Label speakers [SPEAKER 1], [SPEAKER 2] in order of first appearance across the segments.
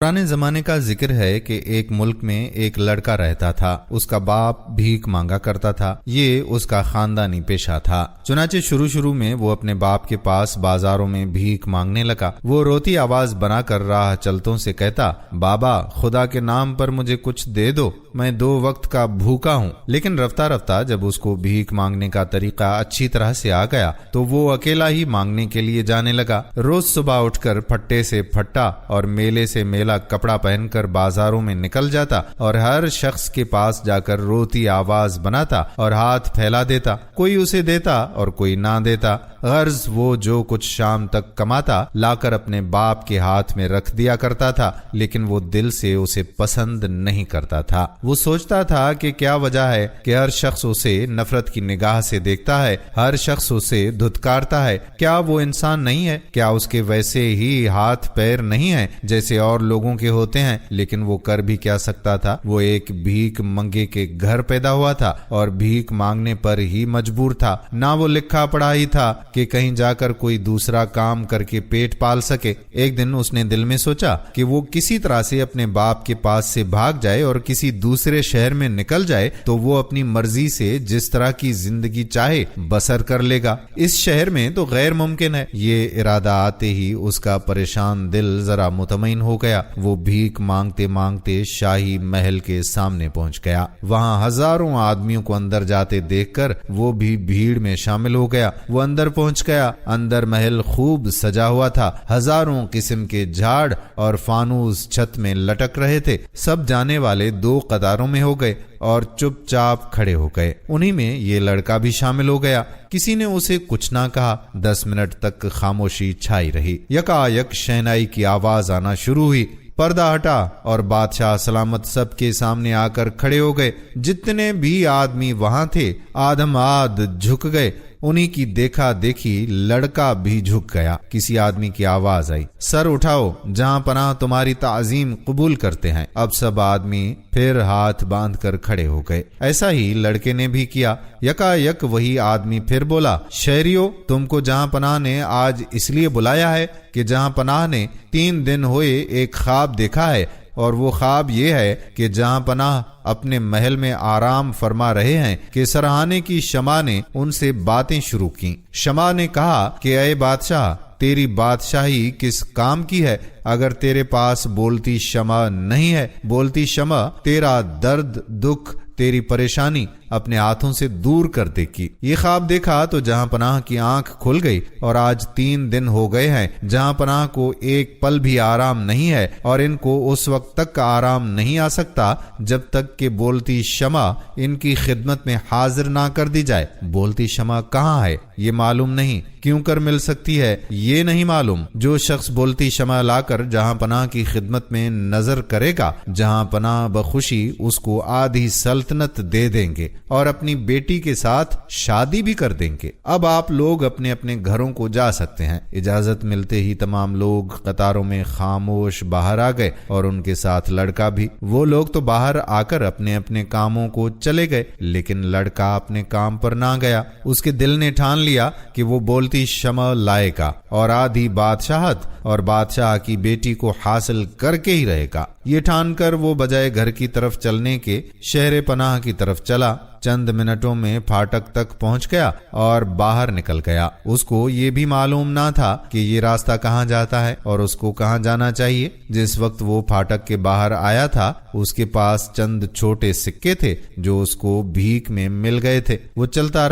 [SPEAKER 1] پرانے زمانے کا ذکر ہے کہ ایک ملک میں ایک لڑکا رہتا تھا۔ اس کا باپ بھیک مانگا کرتا تھا۔ یہ اس کا خاندانی پیشہ تھا۔ چنانچہ شروع میں وہ اپنے باپ کے پاس بازاروں میں بھیک مانگنے لگا۔ وہ روتی آواز بنا کر راہ چلتوں سے کہتا، بابا خدا کے نام پر مجھے کچھ دے دو، میں 2 وقت کا بھوکا ہوں۔ لیکن رفتہ رفتہ جب اس کو بھیک مانگنے کا طریقہ اچھی طرح سے آ گیا تو وہ اکیلا ہی مانگنے کے لیے جانے لگا۔ روز صبح اٹھ کر پھٹے سے پھٹا اور میلے سے میلہ کپڑا پہن کر بازاروں میں نکل جاتا اور ہر شخص کے پاس جا کر روتی آواز بناتا اور ہاتھ پھیلا دیتا۔ کوئی اسے دیتا اور کوئی نہ دیتا۔ غرض وہ جو کچھ شام تک کماتا لا کر اپنے باپ کے ہاتھ میں رکھ دیا کرتا تھا، لیکن وہ دل سے اسے پسند نہیں کرتا تھا۔ وہ سوچتا تھا کہ کیا وجہ ہے کہ ہر شخص اسے نفرت کی نگاہ سے دیکھتا ہے، ہر شخص اسے دھتکارتا ہے۔ کیا وہ انسان نہیں ہے؟ کیا اس کے ویسے ہی ہاتھ پیر نہیں ہیں جیسے اور لوگوں کے ہوتے ہیں؟ لیکن وہ کر بھی کیا سکتا تھا؟ وہ ایک بھیک منگے کے گھر پیدا ہوا تھا اور بھیک مانگنے پر ہی مجبور تھا۔ نہ وہ لکھا پڑھا ہی تھا کہ کہیں جا کر کوئی دوسرا کام کر کے پیٹ پال سکے۔ ایک دن اس نے دل میں سوچا کہ وہ کسی طرح سے اپنے باپ کے پاس سے بھاگ جائے اور کسی دوسرے شہر میں نکل جائے تو وہ اپنی مرضی سے جس طرح کی زندگی چاہے بسر کر لے گا۔ اس شہر میں تو غیر ممکن ہے۔ یہ ارادہ آتے ہی اس کا پریشان دل ذرا مطمئن ہو گیا۔ وہ بھیک مانگتے مانگتے شاہی محل کے سامنے پہنچ گیا۔ وہاں ہزاروں آدمیوں کو اندر جاتے دیکھ کر وہ بھی بھیڑ میں شامل ہو گیا۔ وہ اندر پہنچ گیا۔ اندر محل خوب سجا ہوا تھا۔ ہزاروں قسم کے جھاڑ اور فانوس چھت میں لٹک رہے تھے۔ سب جانے والے 2 قطاروں میں ہو گئے اور چپ چاپ کھڑے ہو گئے۔ انہی میں یہ لڑکا بھی شامل ہو گیا۔ کسی نے اسے کچھ نہ کہا۔ 10 منٹ تک خاموشی چھائی رہی۔ یکایک شہنائی کی آواز آنا شروع ہوئی۔ پردہ ہٹا اور بادشاہ سلامت سب کے سامنے آ کر کھڑے ہو گئے۔ جتنے بھی آدمی وہاں تھے آدم آد جھک گئے۔ انہی کی دیکھا دیکھی لڑکا بھی جھک گیا۔ کسی آدمی کی آواز آئی، سر اٹھاؤ، جہاں پناہ تمہاری تعظیم قبول کرتے ہیں۔ اب سب آدمی پھر ہاتھ باندھ کر کھڑے ہو گئے۔ ایسا ہی لڑکے نے بھی کیا۔ یکایک وہی آدمی پھر بولا، شہریو، تم کو جہاں پناہ نے آج اس لیے بلایا ہے کہ جہاں پناہ نے 3 دن ہوئے ایک خواب دیکھا ہے، اور وہ خواب یہ ہے کہ جہاں پناہ اپنے محل میں آرام فرما رہے ہیں کہ سرہانے کی شمع نے ان سے باتیں شروع کی۔ شمع نے کہا کہ اے بادشاہ، تیری بادشاہی کس کام کی ہے اگر تیرے پاس بولتی شمع نہیں ہے؟ بولتی شمع تیرا درد، دکھ، تیری پریشانی اپنے ہاتھوں سے دور کر دے گی۔ یہ خواب دیکھا تو جہاں پناہ کی آنکھ کھل گئی، اور آج 3 دن ہو گئے ہیں جہاں پناہ کو ایک پل بھی آرام نہیں ہے، اور ان کو اس وقت تک آرام نہیں آ سکتا جب تک کہ بولتی شمع ان کی خدمت میں حاضر نہ کر دی جائے۔ بولتی شمع کہاں ہے یہ معلوم نہیں، کیوں کر مل سکتی ہے یہ نہیں معلوم۔ جو شخص بولتی شمع لا کر جہاں پناہ کی خدمت میں نظر کرے گا، جہاں پناہ بخوشی اس کو آدھی سلطنت دے دیں گے اور اپنی بیٹی کے ساتھ شادی بھی کر دیں گے۔ اب آپ لوگ اپنے اپنے گھروں کو جا سکتے ہیں۔ اجازت ملتے ہی تمام لوگ قطاروں میں خاموش باہر آ گئے اور ان کے ساتھ لڑکا بھی۔ وہ لوگ تو باہر آ کر اپنے اپنے کاموں کو چلے گئے، لیکن لڑکا اپنے کام پر نہ گیا۔ اس کے دل نے ٹھان لیا کہ وہ بولتی شمع لائے گا اور آدھی بادشاہت اور بادشاہ کی بیٹی کو حاصل کر کے ہی رہے گا۔ یہ ٹھان کر وہ بجائے گھر کی طرف چلنے کے شہر پناہ کی طرف چلا۔ چند منٹوں میں پھاٹک تک پہنچ گیا اور باہر نکل گیا۔ اس کو یہ بھی معلوم نہ تھا کہ یہ راستہ کہاں جاتا ہے اور اس کو کہاں جانا چاہیے۔ جس وقت وہ پھاٹک کے باہر آیا تھا اس کے پاس چند چھوٹے سکے تھے جو اس کو بھیک میں مل گئے تھے۔ وہ چلتا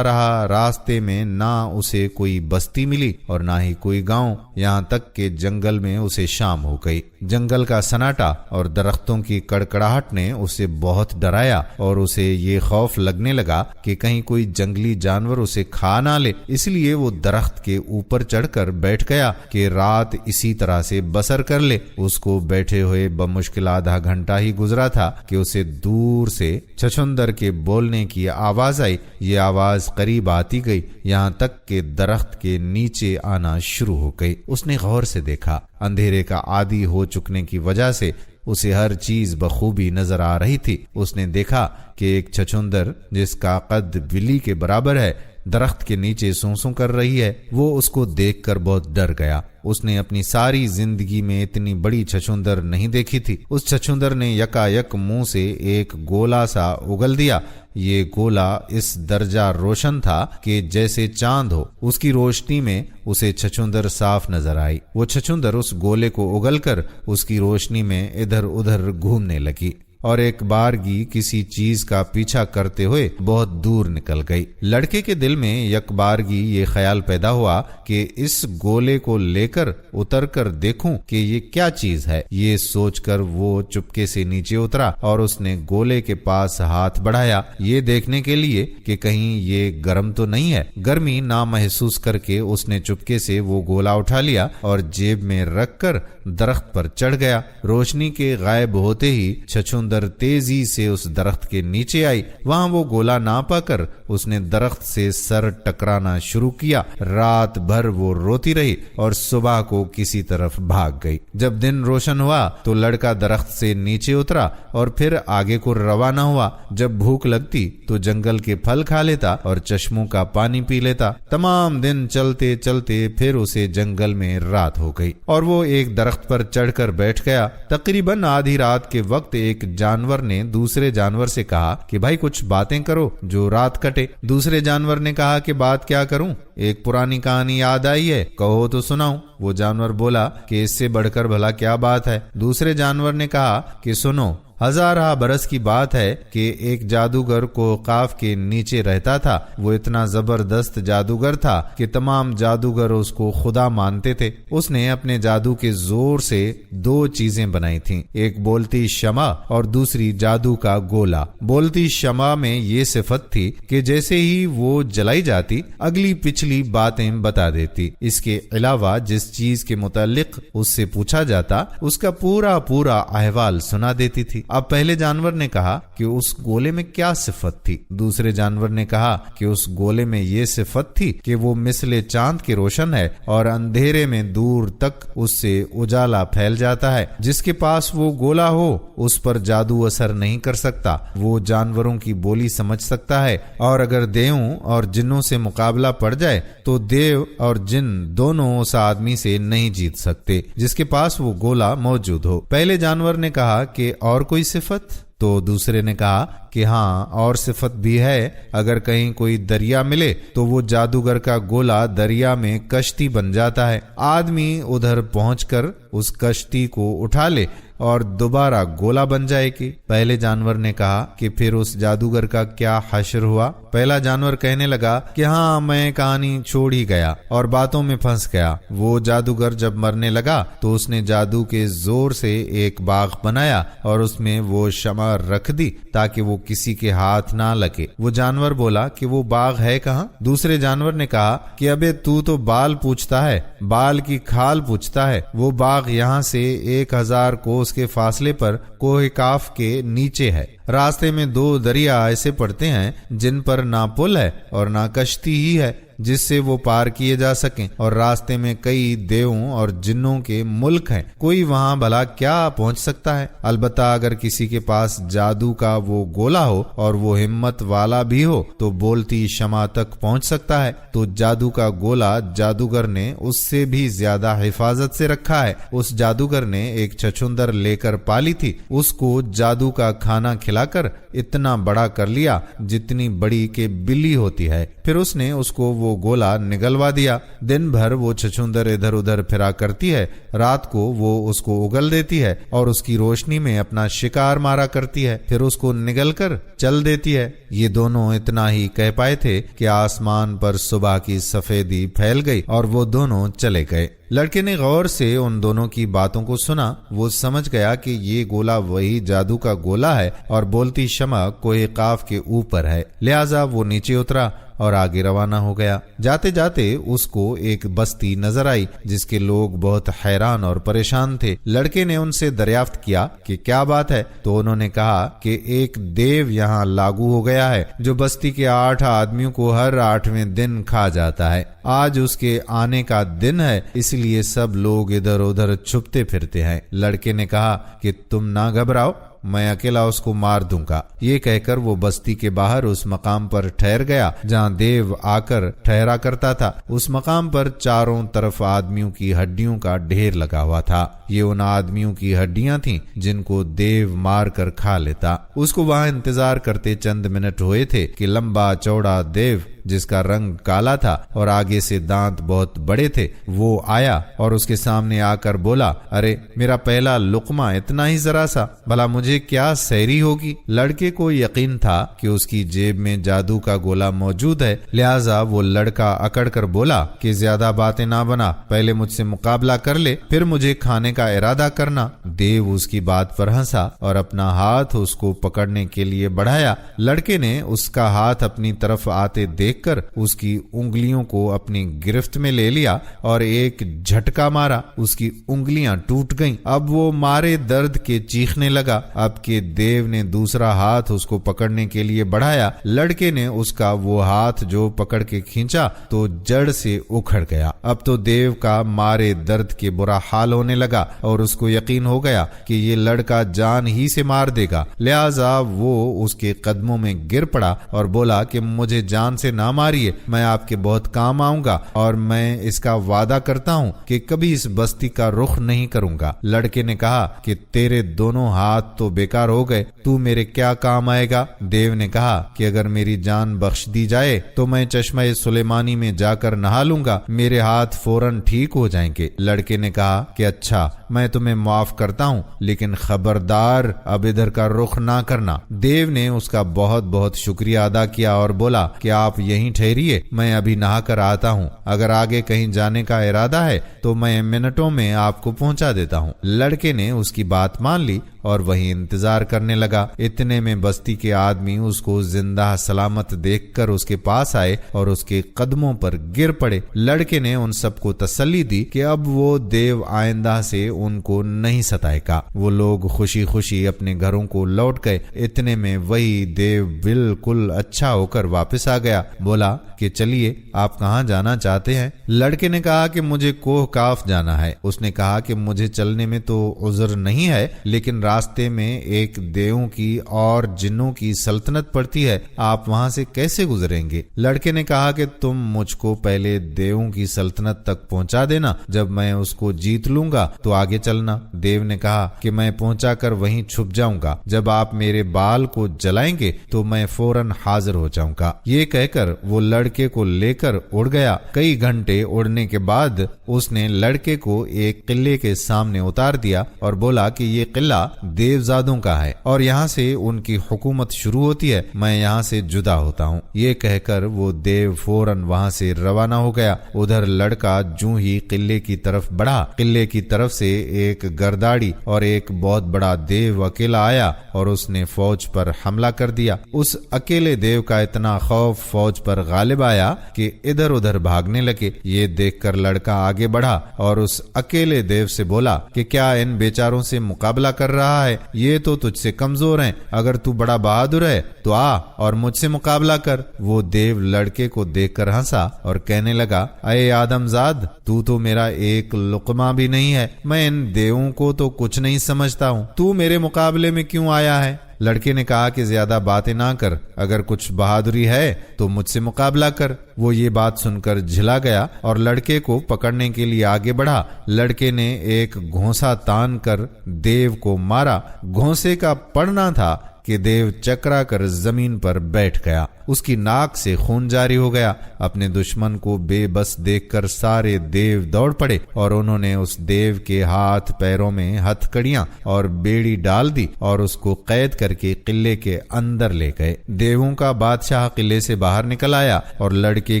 [SPEAKER 1] رہا، راستے میں نہ اسے کوئی بستی ملی اور نہ ہی کوئی گاؤں، یہاں تک کہ جنگل میں اسے شام ہو گئی۔ جنگل کا سناٹا اور درختوں کی کڑکڑاہٹ نے اسے بہت ڈرایا اور اسے یہ خوف لگنے لگا کہ کہیں کوئی جنگلی جانور اسے کھا نہ لے۔ اس لیے وہ درخت کے اوپر چڑھ کر بیٹھ گیا کہ رات اسی طرح سے بسر کر لے۔ اس کو بیٹھے ہوئے بمشکل آدھا گھنٹہ ہی گزرا تھا کہ اسے دور سے چھچھندر کے بولنے کی آواز آئی۔ یہ آواز قریب آتی گئی، یہاں تک کہ درخت کے نیچے آنا شروع ہو گئی۔ اس نے غور سے دیکھا۔ اندھیرے کا عادی ہو چکنے کی وجہ سے اسے ہر چیز بخوبی نظر آ رہی تھی۔ اس نے دیکھا کہ ایک چھچھندر جس کا قد بلی کے برابر ہے درخت کے نیچے سونسوں کر رہی ہے۔ وہ اس کو دیکھ کر بہت ڈر گیا۔ اس نے اپنی ساری زندگی میں اتنی بڑی چھچھندر نہیں دیکھی تھی۔ اس چھچھندر نے یکا یک منہ سے ایک گولا سا اگل دیا۔ یہ گولا اس درجہ روشن تھا کہ جیسے چاند ہو۔ اس کی روشنی میں اسے چھچھندر صاف نظر آئی۔ وہ چھچھندر اس گولے کو اگل کر اس کی روشنی میں ادھر ادھر گھومنے لگی اور ایک بارگی کسی چیز کا پیچھا کرتے ہوئے بہت دور نکل گئی۔ لڑکے کے دل میں یک بارگی یہ خیال پیدا ہوا کہ اس گولے کو لے کر اتر کر دیکھوں کہ یہ کیا چیز ہے۔ یہ سوچ کر وہ چپکے سے نیچے اترا اور اس نے گولے کے پاس ہاتھ بڑھایا، یہ دیکھنے کے لیے کہ کہیں یہ گرم تو نہیں ہے۔ گرمی نہ محسوس کر کے اس نے چپکے سے وہ گولا اٹھا لیا اور جیب میں رکھ کر درخت پر چڑھ گیا۔ روشنی کے غائب ہوتے ہی چھچھندر تیزی سے اس درخت کے نیچے آئی۔ وہاں وہ گولا نہ پا کر اس نے درخت سے سر ٹکرانا شروع کیا۔ رات بھر وہ روتی رہی اور صبح کو کسی طرف بھاگ گئی۔ جب دن روشن ہوا تو لڑکا درخت سے نیچے اترا اور پھر آگے کو روانہ ہوا۔ جب بھوک لگتی تو جنگل کے پھل کھا لیتا اور چشموں کا پانی پی لیتا۔ تمام دن چلتے چلتے پھر اسے جنگل میں رات ہو گئی اور وہ ایک درخت پر چڑھ کر بیٹھ گیا۔ تقریباً آدھی رات کے وقت ایک جانور نے دوسرے جانور سے کہا کہ بھائی کچھ باتیں کرو جو رات کٹے۔ دوسرے جانور نے کہا کہ بات کیا کروں، ایک پرانی کہانی یاد آئی ہے، کہو تو سناؤں۔ وہ جانور بولا کہ اس سے بڑھ کر بھلا کیا بات ہے۔ دوسرے جانور نے کہا کہ سنو، ہزارہ برس کی بات ہے کہ ایک جادوگر کوقاف کے نیچے رہتا تھا۔ وہ اتنا زبردست جادوگر تھا کہ تمام جادوگر اس کو خدا مانتے تھے۔ اس نے اپنے جادو کے زور سے دو چیزیں بنائی تھیں، ایک بولتی شمع اور دوسری جادو کا گولا۔ بولتی شمع میں یہ صفت تھی کہ جیسے ہی وہ جلائی جاتی اگلی پچھلی باتیں بتا دیتی۔ اس کے علاوہ جس چیز کے متعلق اس سے پوچھا جاتا اس کا پورا احوال سنا دیتی تھی۔ اب پہلے جانور نے کہا کہ اس گولے میں کیا صفت تھی؟ دوسرے جانور نے کہا کہ اس گولے میں یہ صفت تھی کہ وہ مثل چاند کے روشن ہے اور اندھیرے میں دور تک اس سے اجالا پھیل جاتا ہے۔ جس کے پاس وہ گولا ہو اس پر جادو اثر نہیں کر سکتا۔ وہ جانوروں کی بولی سمجھ سکتا ہے اور اگر دیووں اور جنوں سے مقابلہ پڑ جائے تو دیو اور جن دونوں اس آدمی سے نہیں جیت سکتے جس کے پاس وہ گولا موجود ہو۔ پہلے جانور نے کہا کہ اور کوئی صفت؟ تو دوسرے نے کہا کہ ہاں اور صفت بھی ہے، اگر کہیں کوئی دریا ملے تو وہ جادوگر کا گولا دریا میں کشتی بن جاتا ہے۔ آدمی ادھر پہنچ کر اس کشتی کو اٹھا لے اور دوبارہ گولا بن جائے گی۔ پہلے جانور نے کہا کہ پھر اس جادوگر کا کیا حشر ہوا؟ پہلا جانور کہنے لگا کہ ہاں میں کہانی چھوڑ ہی گیا اور باتوں میں پھنس گیا۔ وہ جادوگر جب مرنے لگا تو اس نے جادو کے زور سے ایک باغ بنایا اور اس میں وہ شمع رکھ دی تاکہ وہ کسی کے ہاتھ نہ لگے۔ وہ جانور بولا کہ وہ باغ ہے کہاں؟ دوسرے جانور نے کہا کہ ابے تو بال پوچھتا ہے، بال کی کھال پوچھتا ہے۔ وہ باغ یہاں سے 1000 کوس کے فاصلے پر کوہ کاف کے نیچے ہے۔ راستے میں 2 دریا ایسے پڑتے ہیں جن پر نہ پل ہے اور نہ کشتی ہی ہے جس سے وہ پار کیے جا سکیں، اور راستے میں کئی دیووں اور جنوں کے ملک ہیں۔ کوئی وہاں بھلا کیا پہنچ سکتا ہے؟ البتہ اگر کسی کے پاس جادو کا وہ گولا ہو اور وہ ہمت والا بھی ہو تو بولتی شمع تک پہنچ سکتا ہے۔ تو جادو کا گولا جادوگر نے اس سے بھی زیادہ حفاظت سے رکھا ہے۔ اس جادوگر نے ایک چھچھندر لے کر پالی تھی، اس کو جادو کا کھانا کھلا کر اتنا بڑا کر لیا جتنی بڑی کہ بلی ہوتی ہے۔ پھر اس نے اس کو وہ گولا نگلوا دیا۔ دن بھر وہ چھچھندر ادھر ادھر پھرا کرتی ہے، رات کو وہ اس کو اگل دیتی ہے اور اس کی روشنی میں اپنا شکار مارا کرتی ہے، پھر اس کو نگل کر چل دیتی ہے۔ یہ دونوں اتنا ہی کہہ پائے تھے کہ آسمان پر صبح کی سفیدی پھیل گئی اور وہ دونوں چلے گئے۔ لڑکے نے غور سے ان دونوں کی باتوں کو سنا۔ وہ سمجھ گیا کہ یہ گولا وہی جادو کا گولا ہے اور بولتی شمع کوہ قاف کے اوپر ہے، لہذا وہ نیچے اترا اور آگے روانہ ہو گیا۔ جاتے جاتے اس کو ایک بستی نظر آئی جس کے لوگ بہت حیران اور پریشان تھے۔ لڑکے نے ان سے دریافت کیا کہ کیا بات ہے، تو انہوں نے کہا کہ ایک دیو یہاں لاگو ہو گیا ہے جو بستی کے 8 آدمیوں کو ہر 8ویں دن کھا جاتا ہے۔ آج اس کے آنے کا دن ہے، اس لیے سب لوگ ادھر ادھر چھپتے پھرتے ہیں۔ لڑکے نے کہا کہ تم نہ گھبراؤ، میں اکیلا اس کو مار دوں گا۔ یہ کہہ کر وہ بستی کے باہر اس مقام پر ٹھہر گیا جہاں دیو آ کر ٹھہرا کرتا تھا۔ اس مقام پر چاروں طرف آدمیوں کی ہڈیوں کا ڈھیر لگا ہوا تھا۔ یہ ان آدمیوں کی ہڈیاں تھیں جن کو دیو مار کر کھا لیتا۔ اس کو وہاں انتظار کرتے چند منٹ ہوئے تھے کہ لمبا چوڑا دیو جس کا رنگ کالا تھا اور آگے سے دانت بہت بڑے تھے وہ آیا اور اس کے سامنے آ کر بولا، ارے میرا پہلا لقمہ اتنا ہی ذرا سا، بھلا مجھے کیا سیری ہوگی؟ لڑکے کو یقین تھا کہ اس کی جیب میں جادو کا گولا موجود ہے، لہذا وہ لڑکا اکڑ کر بولا کہ زیادہ باتیں نہ بنا، پہلے مجھ سے مقابلہ کر لے پھر مجھے کھانے کا ارادہ کرنا۔ دیو اس کی بات پر ہنسا اور اپنا ہاتھ اس کو پکڑنے کے لیے بڑھایا۔ لڑکے نے اس کا ہاتھ اپنی طرف آتے دیکھ کر اس کی انگلیوں کو اپنی گرفت میں لے لیا اور ایک جھٹکا مارا، اس کی انگلیاں ٹوٹ گئیں۔ اب وہ مارے درد کے چیخنے لگا۔ اب کہ دیو نے دوسرا ہاتھ اس کو پکڑنے کے لیے بڑھایا، لڑکے نے اس کا وہ ہاتھ جو پکڑ کے کھینچا تو جڑ سے اکھڑ گیا۔ اب تو دیو کا مارے درد کے برا حال ہونے لگا اور اس کو یقین ہو گیا کہ یہ لڑکا جان ہی سے مار دے گا، لہذا وہ اس کے قدموں میں گر پڑا اور بولا کہ مجھے جان سے نہ ماریے، میں آپ کے بہت کام آؤں گا اور میں اس کا وعدہ کرتا ہوں کہ کبھی اس بستی کا رخ نہیں کروں گا۔ لڑکے نے کہا کہ تیرے دونوں ہاتھ تو بیکار ہو گئے، تو میرے کیا کام آئے گا؟ دیو نے کہا کہ اگر میری جان بخش دی جائے تو میں چشمہ سلیمانی میں جا کر نہا لوں گا، میرے ہاتھ فوراً ٹھیک ہو جائیں گے۔ لڑکے نے کہا کہ اچھا، میں تمہیں معاف کرتا ہوں، لیکن خبردار اب ادھر کا رخ نہ کرنا۔ دیو نے اس کا بہت بہت شکریہ ادا کیا اور بولا کہ آپ یہیں ٹھہریے، میں ابھی نہا کر آتا ہوں، اگر آگے کہیں جانے کا ارادہ ہے تو میں منٹوں میں آپ کو پہنچا دیتا ہوں۔ لڑکے نے اس کی بات مان لی اور وہیں انتظار کرنے لگا۔ اتنے میں بستی کے آدمی اس کو زندہ سلامت دیکھ کر اس کے پاس آئے اور اس کے قدموں پر گر پڑے۔ لڑکے نے ان سب کو تسلی دی کہ اب وہ دیو آئندہ سے ان کو نہیں ستائے گا۔ وہ لوگ خوشی خوشی اپنے گھروں کو لوٹ گئے۔ اتنے میں وہی دیو بالکل اچھا ہو کر واپس آ گیا۔ بولا کہ چلیے، آپ کہاں جانا چاہتے ہیں؟ لڑکے نے کہا کہ مجھے کوہ کاف جانا ہے۔ اس نے کہا کہ مجھے چلنے میں تو عذر نہیں ہے، لیکن راستے میں ایک دیووں کی اور جنوں کی سلطنت پڑتی ہے، آپ وہاں سے کیسے گزریں گے؟ لڑکے نے کہا کہ تم مجھ کو پہلے دیووں کی سلطنت تک پہنچا دینا، جب میں اس کو جیت لوں گا تو آگے چلنا۔ دیو نے کہا کہ میں پہنچا کر وہیں چھپ جاؤں گا، جب آپ میرے بال کو جلائیں گے تو میں فوراً حاضر ہو جاؤں گا۔ یہ کہہ کر وہ لڑکے کو لے کر اڑ گیا۔ کئی گھنٹے اڑنے کے بعد اس نے لڑکے کو ایک قلعے کے سامنے اتار دیا اور بولا کہ یہ قلعہ دیوزادوں کا ہے اور یہاں سے ان کی حکومت شروع ہوتی ہے، میں یہاں سے جدا ہوتا ہوں۔ یہ کہہ کر وہ دیو فوراً وہاں سے روانہ ہو گیا۔ ادھر لڑکا جوں ہی قلعے کی طرف بڑھا، قلعے کی طرف سے ایک گرداڑی اور ایک بہت بڑا دیو اکیلا آیا اور اس نے فوج پر حملہ کر دیا۔ اس اکیلے دیو کا اتنا خوف فوج پر غالب آیا کہ ادھر ادھر بھاگنے لگے۔ یہ دیکھ کر لڑکا آگے بڑھا اور اس اکیلے دیو سے بولا کہ کیا ان بیچاروں سے مقابلہ کر رہا ہے؟ یہ تو تجھ سے کمزور ہیں، اگر تو بڑا بہادر ہے تو آ اور مجھ سے مقابلہ کر۔ وہ دیو لڑکے کو دیکھ کر ہنسا اور کہنے لگا، اے آدم زاد، تو میرا ایک لقمہ بھی نہیں ہے، میں ان دیووں کو تو کچھ نہیں سمجھتا ہوں، تو میرے مقابلے میں کیوں آیا ہے؟ لڑکے نے کہا کہ زیادہ باتیں نہ کر، اگر کچھ بہادری ہے تو مجھ سے مقابلہ کر۔ وہ یہ بات سن کر جھلا گیا اور لڑکے کو پکڑنے کے لیے آگے بڑھا۔ لڑکے نے ایک گھونسا تان کر دیو کو مارا۔ گھونسے کا پڑنا تھا کہ دیو چکرا کر زمین پر بیٹھ گیا۔ اس کی ناک سے خون جاری ہو گیا۔ اپنے دشمن کو بے بس دیکھ کر سارے دیو دوڑ پڑے اور انہوں نے اس دیو کے ہاتھ پیروں میں ہتھ کڑیاں اور بیڑی ڈال دی اور اس کو قید کر کے قلعے کے اندر لے گئے۔ دیووں کا بادشاہ قلعے سے باہر نکل آیا اور لڑکے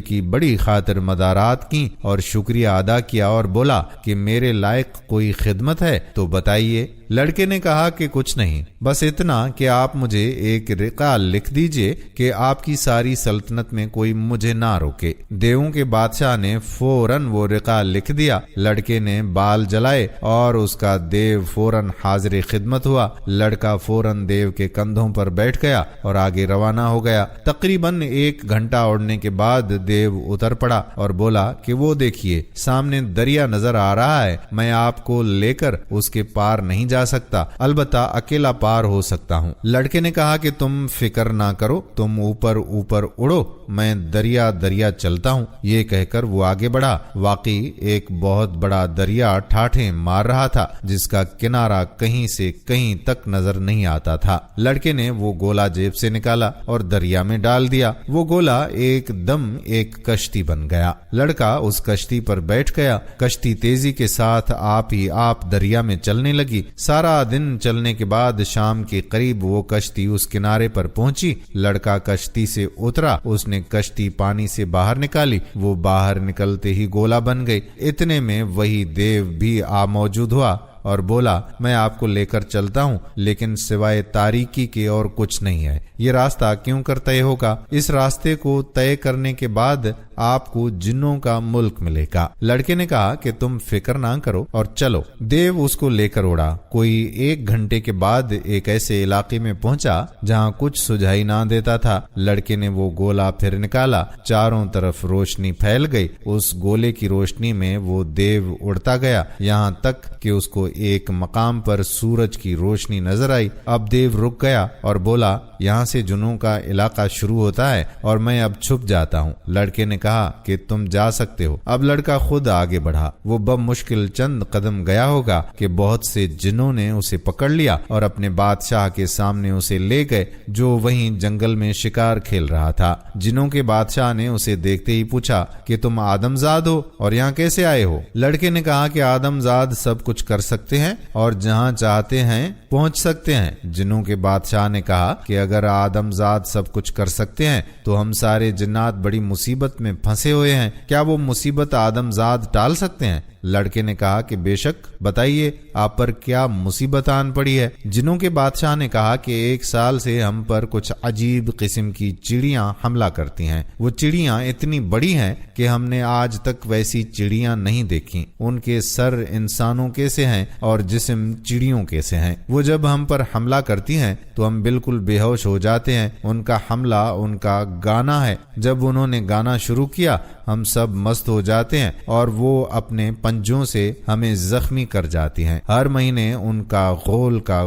[SPEAKER 1] کی بڑی خاطر مدارات کی اور شکریہ ادا کیا اور بولا کہ میرے لائق کوئی خدمت ہے تو بتائیے۔ لڑکے نے کہا کہ کچھ نہیں، بس اتنا کہ آپ مجھے ایک رقعہ لکھ دیجئے کہ آپ کی ساری سلطنت میں کوئی مجھے نہ روکے۔ دیووں کے بادشاہ نے فوراً وہ رقعہ لکھ دیا۔ لڑکے نے بال جلائے اور اس کا دیو فوراً حاضر خدمت ہوا۔ لڑکا فوراً دیو کے کندھوں پر بیٹھ گیا اور آگے روانہ ہو گیا۔ تقریباً 1 گھنٹہ اڑنے کے بعد دیو اتر پڑا اور بولا کہ وہ دیکھیے سامنے دریا نظر آ رہا ہے، میں آپ کو لے کر اس کے پار نہیں جا سکتا، البتہ اکیلا پار ہو سکتا ہوں۔ لڑکے نے کہا کہ تم فکر نہ کرو، تم اوپر اوپر اڑو، میں دریا دریا چلتا ہوں۔ یہ کہہ کر وہ آگے بڑھا۔ واقعی ایک بہت بڑا دریا ٹھاٹھیں مار رہا تھا جس کا کنارہ کہیں سے کہیں تک نظر نہیں آتا تھا۔ لڑکے نے وہ گولا جیب سے نکالا اور دریا میں ڈال دیا۔ وہ گولا ایک دم ایک کشتی بن گیا۔ لڑکا اس کشتی پر بیٹھ گیا۔ کشتی تیزی کے ساتھ آپ ہی آپ دریا میں چلنے لگی۔ سارا دن چلنے کے بعد شام کے قریب وہ کشتی اس کنارے پر پہنچی۔ لڑکا کشتی سے اترا، اس نے کشتی پانی سے باہر نکالی، وہ باہر نکلتے ہی گولا بن گئی۔ اتنے میں وہی دیو بھی آ موجود ہوا اور بولا میں آپ کو لے کر چلتا ہوں، لیکن سوائے تاریکی کے اور کچھ نہیں ہے۔ یہ راستہ کیوں کر طے ہوگا؟ اس راستے کو طے کرنے کے بعد آپ کو جنوں کا ملک ملے گا۔ لڑکے نے کہا کہ تم فکر نہ کرو اور چلو۔ دیو اس کو لے کر اڑا۔ کوئی 1 گھنٹے کے بعد ایک ایسے علاقے میں پہنچا جہاں کچھ سجائی نہ دیتا تھا۔ لڑکے نے وہ گولا پھر نکالا، چاروں طرف روشنی پھیل گئی۔ اس گولے کی روشنی میں وہ دیو اڑتا گیا یہاں تک کہ اس کو ایک مقام پر سورج کی روشنی نظر آئی۔ اب دیو رک گیا اور بولا یہاں سے جنوں کا علاقہ شروع ہوتا ہے اور میں اب چھپ جاتا ہوں۔ لڑکے نے کہا کہ تم جا سکتے ہو۔ اب لڑکا خود آگے بڑھا۔ وہ بمشکل چند قدم گیا ہوگا کہ بہت سے جنوں نے اسے پکڑ لیا اور اپنے بادشاہ کے سامنے اسے لے گئے جو وہیں جنگل میں شکار کھیل رہا تھا۔ جنوں کے بادشاہ نے اسے دیکھتے ہی پوچھا کہ تم آدم زاد ہو اور یہاں کیسے آئے ہو؟ لڑکے نے کہا کہ آدم زاد سب کچھ کر سکتے ہیں اور جہاں چاہتے ہیں پہنچ سکتے ہیں۔ جنوں کے بادشاہ نے کہا کہ اگر آدم زاد سب کچھ کر سکتے ہیں تو ہم سارے جنات بڑی مصیبت میں پھنسے ہوئے ہیں، کیا وہ مصیبت آدم زاد ٹال سکتے ہیں؟ لڑکے نے کہا کہ بے شک، بتائیے آپ پر کیا مصیبت آن پڑی ہے؟ جنوں کے بادشاہ نے کہا کہ 1 سال سے ہم پر کچھ عجیب قسم کی چڑیاں حملہ کرتی ہیں۔ وہ چڑیاں اتنی بڑی ہیں کہ ہم نے آج تک ویسی چڑیاں نہیں دیکھی۔ ان کے سر انسانوں کے سے ہیں اور جسم چڑیوں کے سے ہیں۔ وہ جب ہم پر حملہ کرتی ہیں تو ہم بالکل بے ہوش ہو جاتے ہیں۔ ان کا حملہ ان کا گانا ہے۔ جب انہوں نے گانا شروع کیا ہم سب مست ہو جاتے ہیں اور وہ اپنے پنجوں سے ہمیں زخمی کر جاتی ہیں۔ ہر مہینے ان کا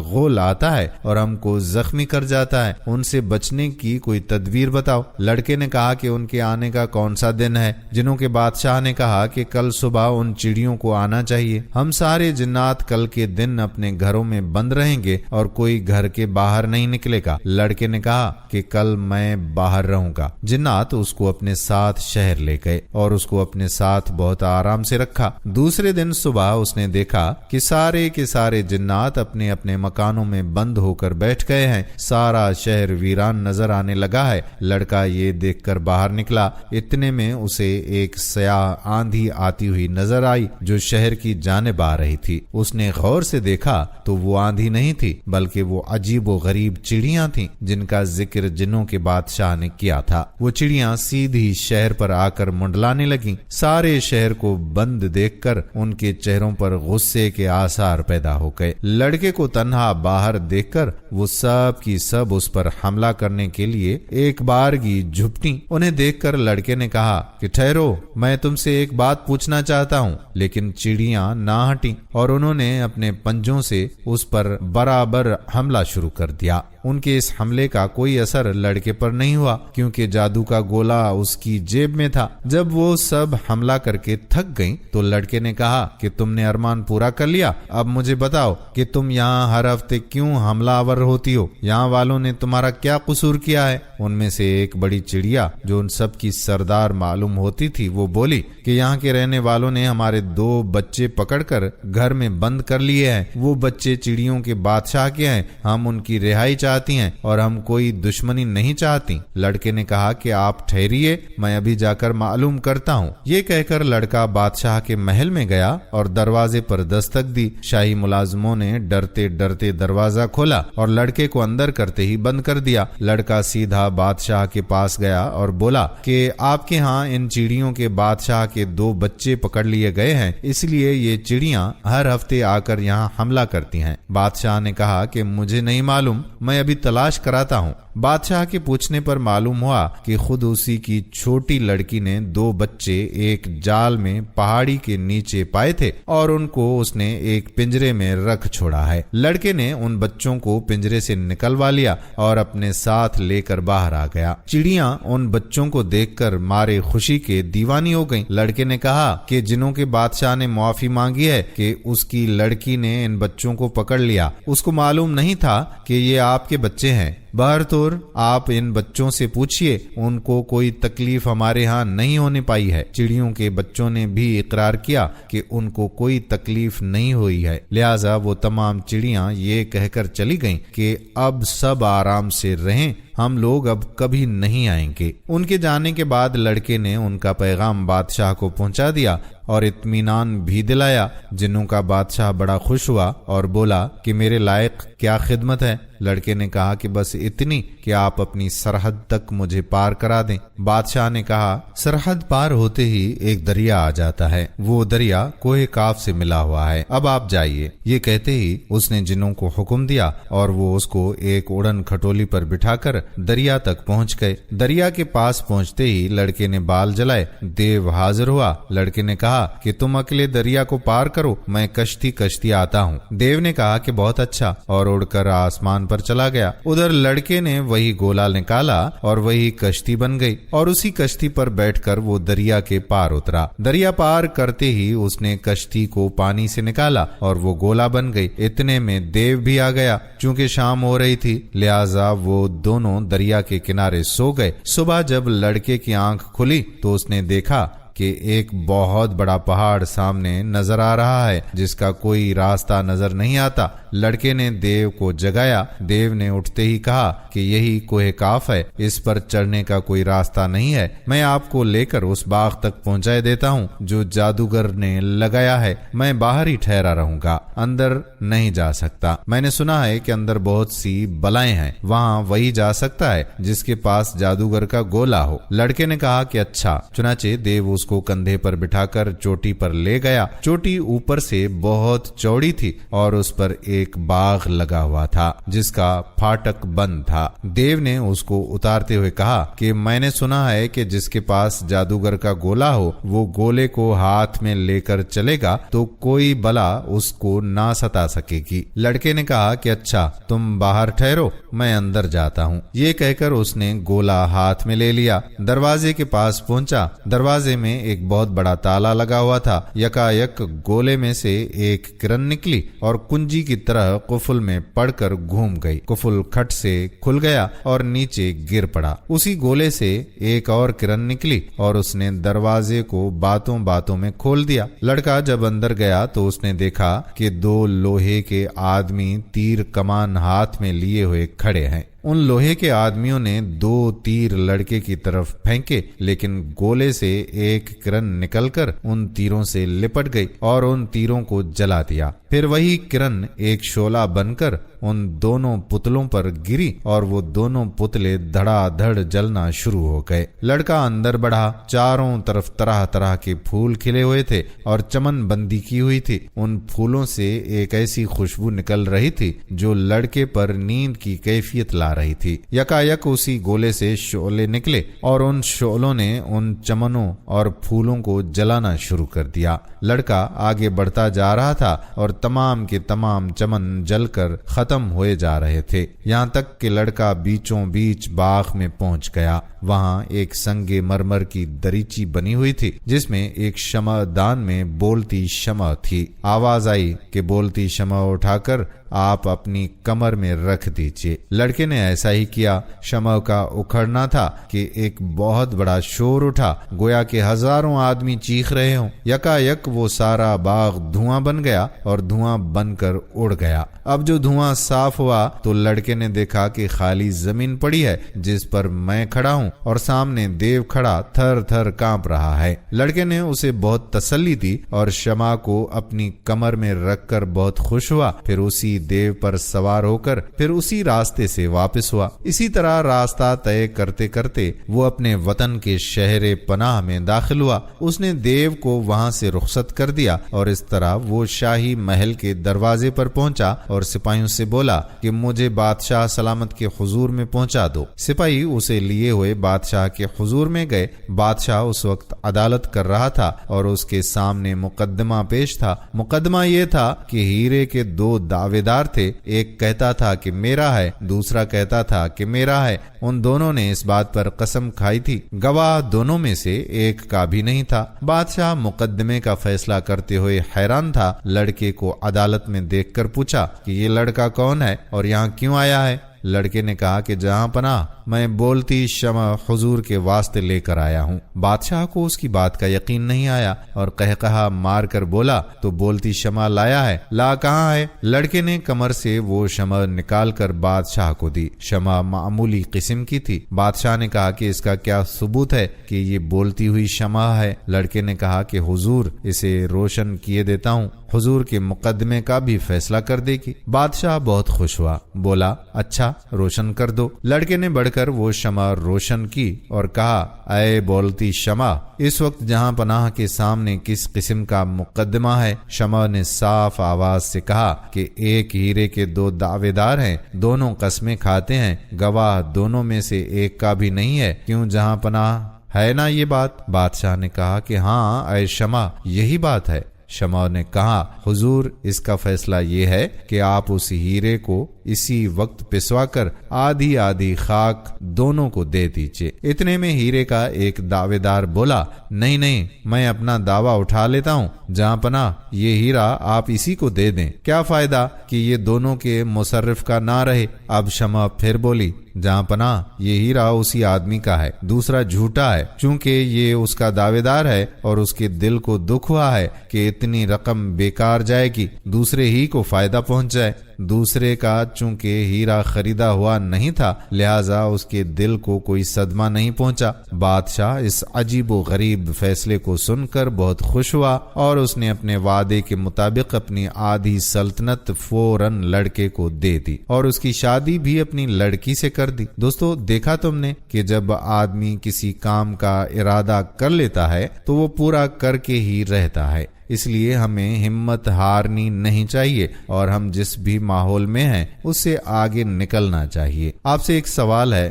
[SPEAKER 1] غول آتا ہے اور ہم کو زخمی کر جاتا ہے۔ ان سے بچنے کی کوئی تدبیر بتاؤ۔ لڑکے نے کہا کہ ان کے آنے کا کون سا دن ہے؟ جنوں کے بادشاہ نے کہا کہ کل صبح ان چڑیوں کو آنا چاہیے۔ ہم سارے جنات کل کے دن اپنے گھروں میں بند رہیں گے اور کوئی گھر کے باہر نہیں نکلے گا۔ لڑکے نے کہا کہ کل میں باہر رہوں گا۔ جنات اس کو اپنے ساتھ شہر لے گئے اور اس کو اپنے ساتھ بہت آرام سے رکھا۔ دوسرے دن صبح اس نے دیکھا کہ سارے کے سارے جنات اپنے اپنے مکانوں میں بند ہو کر بیٹھ گئے ہیں۔ سارا شہر ویران نظر آنے لگا ہے۔ لڑکا یہ دیکھ کر باہر نکلا۔ اتنے میں اسے ایک سیاہ آندھی آتی ہوئی نظر آئی جو شہر کی جانب آ رہی تھی۔ اس نے غور سے دیکھا تو وہ آندھی نہیں تھی بلکہ وہ عجیب و غریب چڑیاں تھیں جن کا ذکر جنوں کے بادشاہ نے کیا تھا۔ وہ چڑیاں سیدھی شہر پر آ کر منڈلانے لگیں۔ سارے شہر کو بند دیکھ کر ان کے چہروں پر غصے کے آثار پیدا ہو گئے۔ لڑکے کو تنہا باہر دیکھ کر وہ سب کی سب اس پر حملہ کرنے کے لیے ایک بارگی جھپٹی۔ انہیں دیکھ کر لڑکے نے کہا کہ ٹھہرو، میں تم سے ایک بات پوچھنا چاہتا ہوں، لیکن چڑیاں نہ ہٹیں اور انہوں نے اپنے پنجوں سے اس پر برابر حملہ شروع کر دیا۔ ان کے اس حملے کا کوئی اثر لڑکے پر نہیں ہوا کیونکہ جادو کا گولا اس کی جیب میں تھا۔ جب وہ سب حملہ کر کے تھک گئیں تو لڑکے نے کہا کہ تم نے ارمان پورا کر لیا، اب مجھے بتاؤ کہ تم یہاں ہر ہفتے کیوں حملہ آور ہوتی ہو؟ یہاں والوں نے تمہارا کیا قصور کیا ہے؟ ان میں سے ایک بڑی چڑیا جو ان سب کی سردار معلوم ہوتی تھی وہ بولی کہ یہاں کے رہنے والوں نے ہمارے 2 بچے پکڑ کر گھر میں بند کر لیے ہیں۔ وہ بچے چڑیوں کے بادشاہ کے ہیں، ہم ان کی رہائی چاہتی ہیں اور ہم کوئی دشمنی نہیں چاہتی۔ لڑکے نے کہا کہ آپ ٹھہریے، میں ابھی جا کر معلوم کرتا ہوں۔ یہ کہہ کر لڑکا بادشاہ کے محل میں گیا اور دروازے پر دستک دی۔ شاہی ملازموں نے ڈرتے ڈرتے دروازہ کھولا اور لڑکے کو اندر کرتے ہی بند کر دیا۔ لڑکا سیدھا بادشاہ کے پاس گیا اور بولا کہ آپ کے ہاں ان چڑیوں کے بادشاہ کے 2 بچے پکڑ لیے گئے ہیں، اس لیے یہ چڑیاں ہر ہفتے فرشتے آ کر یہاں حملہ کرتی ہیں۔ بادشاہ نے کہا کہ مجھے نہیں معلوم، میں ابھی تلاش کراتا ہوں۔ بادشاہ کے پوچھنے پر معلوم ہوا کہ خود اسی کی چھوٹی لڑکی نے 2 بچے ایک جال میں پہاڑی کے نیچے پائے تھے اور ان کو اس نے ایک پنجرے میں رکھ چھوڑا ہے۔ لڑکے نے ان بچوں کو پنجرے سے نکلوا لیا اور اپنے ساتھ لے کر باہر آ گیا۔ چڑیاں ان بچوں کو دیکھ کر مارے خوشی کے دیوانی ہو گئیں۔ لڑکے نے کہا کہ جنوں کے بادشاہ نے معافی مانگی ہے کہ اس کی لڑکی نے ان بچوں کو پکڑ لیا، اس کو معلوم نہیں تھا کہ یہ آپ کے بچے ہیں۔ بہرطور آپ ان بچوں سے پوچھئے، ان کو کوئی تکلیف ہمارے ہاں نہیں ہونے پائی ہے۔ چڑیوں کے بچوں نے بھی اقرار کیا کہ ان کو کوئی تکلیف نہیں ہوئی ہے، لہذا وہ تمام چڑیاں یہ کہہ کر چلی گئیں کہ اب سب آرام سے رہیں، ہم لوگ اب کبھی نہیں آئیں گے۔ ان کے جانے کے بعد لڑکے نے ان کا پیغام بادشاہ کو پہنچا دیا اور اطمینان بھی دلایا۔ جنوں کا بادشاہ بڑا خوش ہوا اور بولا کہ میرے لائق کیا خدمت ہے؟ لڑکے نے کہا کہ بس اتنی کہ آپ اپنی سرحد تک مجھے پار کرا دیں۔ بادشاہ نے کہا سرحد پار ہوتے ہی ایک دریا آ جاتا ہے، وہ دریا کوہ کاف سے ملا ہوا ہے، اب آپ جائیے۔ یہ کہتے ہی اس نے جنوں کو حکم دیا اور وہ اس کو ایک اڑن کھٹولی پر بٹھا کر دریا تک پہنچ گئے۔ دریا کے پاس پہنچتے ہی لڑکے نے بال جلائے، دیو حاضر ہوا۔ لڑکے نے کہا کہ تم اکیلے دریا کو پار کرو، میں کشتی آتا ہوں۔ دیو نے کہا کہ بہت اچھا، اور اڑ کر آسمان پر چلا گیا۔ ادھر لڑکے نے وہی گولا نکالا اور وہی کشتی بن گئی، اور اسی کشتی پر بیٹھ کر وہ دریا کے پار اترا۔ دریا پار کرتے ہی اس نے کشتی کو پانی سے نکالا اور وہ گولا بن گئی۔ اتنے میں دیو بھی آ گیا۔ چونکہ شام ہو رہی تھی لہذا وہ دونوں دریا کے کنارے سو گئے۔ صبح جب لڑکے کی آنکھ کھلی تو اس نے دیکھا کہ ایک بہت بڑا پہاڑ سامنے نظر آ رہا ہے جس کا کوئی راستہ نظر نہیں آتا۔ لڑکے نے دیو کو جگایا۔ دیو نے اٹھتے ہی کہا کہ یہی کوہ کاف ہے، اس پر چڑھنے کا کوئی راستہ نہیں ہے، میں آپ کو لے کر اس باغ تک پہنچائے دیتا ہوں جو جادوگر نے لگایا ہے، میں باہر ہی ٹھہرا رہوں گا، اندر نہیں جا سکتا۔ میں نے سنا ہے کہ اندر بہت سی بلائیں ہیں، وہاں وہی جا سکتا ہے جس کے پاس جادوگر کا گولا ہو۔ لڑکے نے کہا کہ اچھا۔ چنانچہ دیو اس کو کندھے پر بٹھا کر چوٹی پر لے گیا۔ چوٹی اوپر سے بہت چوڑی تھی اور اس پر ایک باغ لگا ہوا تھا جس کا پھاٹک بند تھا۔ دیو نے اس کو اتارتے ہوئے کہا کہ میں نے سنا ہے کہ جس کے پاس جادوگر کا گولا ہو وہ گولے کو ہاتھ میں لے کر چلے گا تو کوئی بلا اس کو نہ ستا سکے گی۔ لڑکے نے کہا کہ اچھا، تم باہر ٹھہرو، میں اندر جاتا ہوں۔ یہ کہہ کر اس نے گولا ہاتھ میں لے لیا، دروازے کے پاس پہنچا۔ دروازے میں ایک بہت بڑا تالا لگا ہوا تھا۔ یکایک گولے میں سے ایک کرن نکلی اور کنجی کی طرح قفل میں پڑ کر گھوم گئی۔ قفل کھٹ سے کھل گیا اور نیچے گر پڑا۔ اسی گولے سے ایک اور کرن نکلی اور اس نے دروازے کو باتوں باتوں میں کھول دیا۔ لڑکا جب اندر گیا تو اس نے دیکھا کہ 2 لوہے کے آدمی تیر کمان ہاتھ میں لیے ہوئے کھڑے ہیں۔ ان لوہے کے آدمیوں نے 2 تیر لڑکے کی طرف پھینکے، لیکن گولے سے ایک کرن نکل کر ان تیروں سے لپٹ گئی اور ان تیروں کو جلا دیا۔ پھر وہی کرن ایک شعلہ بن کر ان دونوں پتلوں پر گری اور وہ دونوں پتلے دھڑا دھڑ جلنا شروع ہو گئے۔ لڑکا اندر بڑھا۔ چاروں طرف طرح طرح کے پھول کھلے ہوئے تھے اور چمن بندی کی ہوئی تھی۔ ان پھولوں سے ایک ایسی خوشبو نکل رہی تھی جو لڑکے پر نیند کی کیفیت لا رہی تھی۔ یکایک اسی گولے سے شعلے نکلے اور ان شعلوں نے ان چمنوں اور پھولوں کو جلانا شروع کر دیا۔ لڑکا آگے بڑھتا جا رہا تھا اور تمام کے تمام چمن جل کر ختم ہوئے جا رہے تھے، یہاں تک کہ لڑکا بیچوں بیچ باغ میں پہنچ گیا۔ وہاں ایک سنگ مرمر کی دریچی بنی ہوئی تھی جس میں ایک شمع دان میں بولتی شمع تھی۔ آواز آئی کہ بولتی شمع اٹھا کر آپ اپنی کمر میں رکھ دیجئے۔ لڑکے نے ایسا ہی کیا۔ شمع کا اکھڑنا تھا کہ ایک بہت بڑا شور اٹھا، گویا کہ ہزاروں آدمی چیخ رہے ہوں۔ یکایک وہ سارا باغ دھواں بن گیا اور دھواں بن کر اڑ گیا۔ اب جو دھواں صاف ہوا تو لڑکے نے دیکھا کہ خالی زمین پڑی ہے جس پر میں کھڑا ہوں اور سامنے دیو کھڑا تھر تھر کانپ رہا ہے۔ لڑکے نے اسے بہت تسلی دی اور شمع کو اپنی کمر میں رکھ کر بہت خوش ہوا۔ پھر اسی کسی دیو پر سوار ہو کر پھر اسی راستے سے واپس ہوا۔ اسی طرح راستہ طے کرتے کرتے وہ اپنے وطن کے شہر پناہ میں داخل ہوا۔ اس نے دیو کو وہاں سے رخصت کر دیا اور اس طرح وہ شاہی محل کے دروازے پر پہنچا اور سپاہیوں سے بولا کہ مجھے بادشاہ سلامت کے حضور میں پہنچا دو۔ سپاہی اسے لیے ہوئے بادشاہ کے حضور میں گئے۔ بادشاہ اس وقت عدالت کر رہا تھا اور اس کے سامنے مقدمہ پیش تھا۔ مقدمہ یہ تھا کہ ہیرے کے دو دعوے دار تھے، ایک کہتا تھا کہ میرا ہے، دوسرا کہتا تھا کہ میرا ہے۔ ان دونوں نے اس بات پر قسم کھائی تھی۔ گواہ دونوں میں سے ایک کا بھی نہیں تھا۔ بادشاہ مقدمے کا فیصلہ کرتے ہوئے حیران تھا۔ لڑکے کو عدالت میں دیکھ کر پوچھا کہ یہ لڑکا کون ہے اور یہاں کیوں آیا ہے؟ لڑکے نے کہا کہ جہاں پناہ، میں بولتی شمع حضور کے واسطے لے کر آیا ہوں۔ بادشاہ کو اس کی بات کا یقین نہیں آیا اور قہقہا مار کر بولا تو بولتی شمع لایا ہے؟ لا کہاں ہے؟ لڑکے نے کمر سے وہ شمع نکال کر بادشاہ کو دی۔ شمع معمولی قسم کی تھی۔ بادشاہ نے کہا کہ اس کا کیا ثبوت ہے کہ یہ بولتی ہوئی شمع ہے؟ لڑکے نے کہا کہ حضور اسے روشن کیے دیتا ہوں، حضور کے مقدمے کا بھی فیصلہ کر دے گی۔ بادشاہ بہت خوش ہوا، بولا اچھا روشن کر دو۔ لڑکے نے بڑھ کر وہ شمع روشن کی اور کہا اے بولتی شمع، اس وقت جہاں پناہ کے سامنے کس قسم کا مقدمہ ہے؟ شمع نے صاف آواز سے کہا کہ ایک ہیرے کے دو دعوے دار ہیں، دونوں قسمیں کھاتے ہیں، گواہ دونوں میں سے ایک کا بھی نہیں ہے، کیوں جہاں پناہ ہے نا یہ بات؟ بادشاہ نے کہا کہ ہاں اے شمع یہی بات ہے۔ شمع نے کہا حضور اس کا فیصلہ یہ ہے کہ آپ اس ہیرے کو اسی وقت پسوا کر آدھی آدھی خاک دونوں کو دے دیجیے۔ اتنے میں ہیرے کا ایک دعوے دار بولا نہیں نہیں، میں اپنا دعویٰ اٹھا لیتا ہوں، جہاں پناہ یہ ہیرا آپ اسی کو دے دیں، کیا فائدہ کہ یہ دونوں کے مصرف کا نہ رہے۔ اب شمع پھر بولی جہاں پناہ یہ ہیرا اسی آدمی کا ہے، دوسرا جھوٹا ہے، چونکہ یہ اس کا دعوے دار ہے اور اس کے دل کو دکھ ہوا ہے کہ اتنی رقم بیکار جائے گی، دوسرے ہی کو فائدہ پہنچ جائے۔ دوسرے کا چونکہ ہیرا خریدا ہوا نہیں تھا، لہذا اس کے دل کو کوئی صدمہ نہیں پہنچا۔ بادشاہ اس عجیب و غریب فیصلے کو سن کر بہت خوش ہوا اور اس نے اپنے وعدے کے مطابق اپنی آدھی سلطنت فوراً لڑکے کو دے دی اور اس کی شادی بھی اپنی لڑکی سے کر دی۔ دوستو دیکھا تم نے کہ جب آدمی کسی کام کا ارادہ کر لیتا ہے تو وہ پورا کر کے ہی رہتا ہے۔ اس لیے ہمیں ہمت ہارنی نہیں چاہیے اور ہم جس بھی ماحول میں ہیں اس سے آگے نکلنا چاہیے۔ آپ سے ایک سوال ہے